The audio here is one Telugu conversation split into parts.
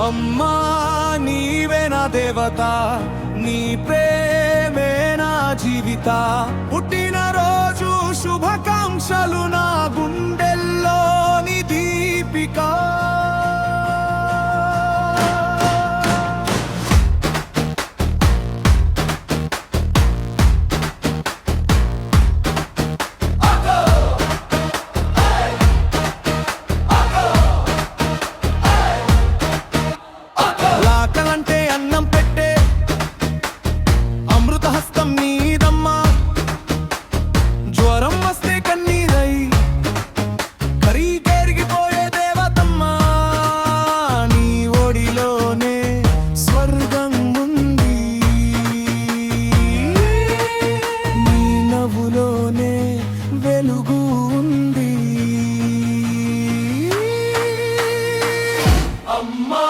అమ్మా నీవే నా దేవత, నీ ప్రేమే నా జీవిత. పుట్టిన రోజు శుభాకాంక్షలు నా గుండెల్లోని దీపిక. లాకలంటే అన్నం పెట్టే అమృత హస్తం నీదమ్మా. జ్వరం వస్తే కన్నీరై కరిగిపోయే దేవతమ్మా. నీ ఒడిలోనే స్వర్గం ఉంది, నీ నవ్వులోనే వెలుగు ఉంది. అమ్మా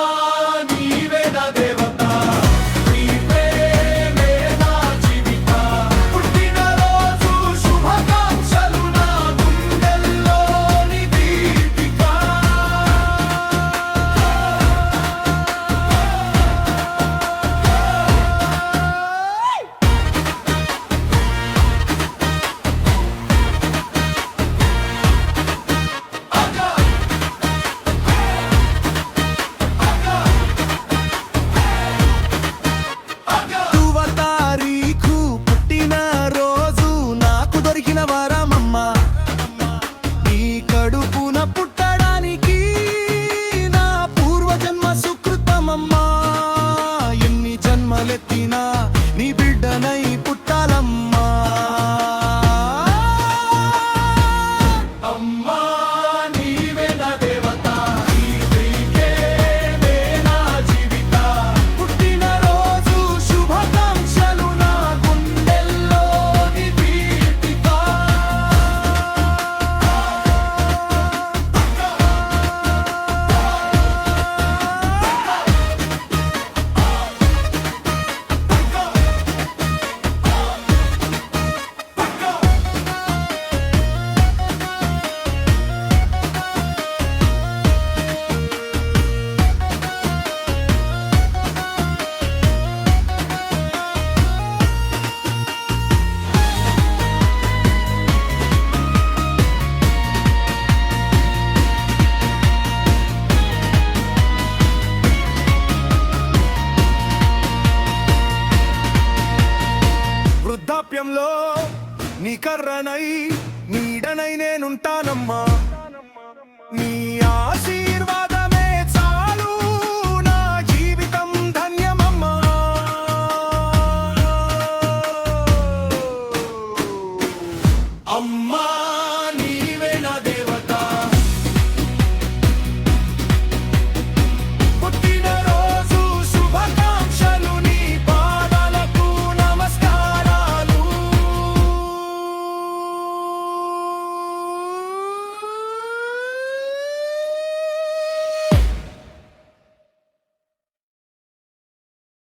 పుట్టడానికి నా పూర్వజన్మ సుకృతమమ్మా. ఎన్ని జన్మలెత్తినా నీ బిడ్డనై పుట్టాలమ్మా. అమ్మా నీవే నా దేవత, నీకే నా జీవిత. పుట్టిన రోజు శుభాకాంక్షలు నా గుండెల్లోని దీపిక. వృద్ధాప్యంలో నీ కర్రనై నీడనై నేనుంటానమ్మా. నీ